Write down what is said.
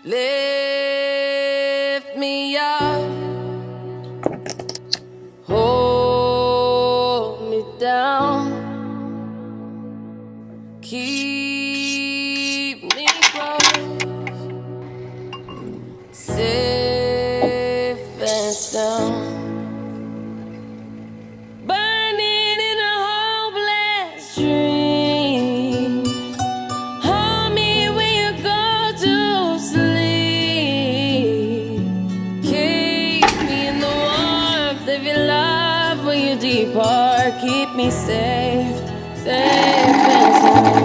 Lift me up, hold me down, keep me close, safe and sound. Burning in a hopeless dream. Hold me when you go to sleep. Keep me in the warmth of your love when you depart. Keep me safe, safe and sound.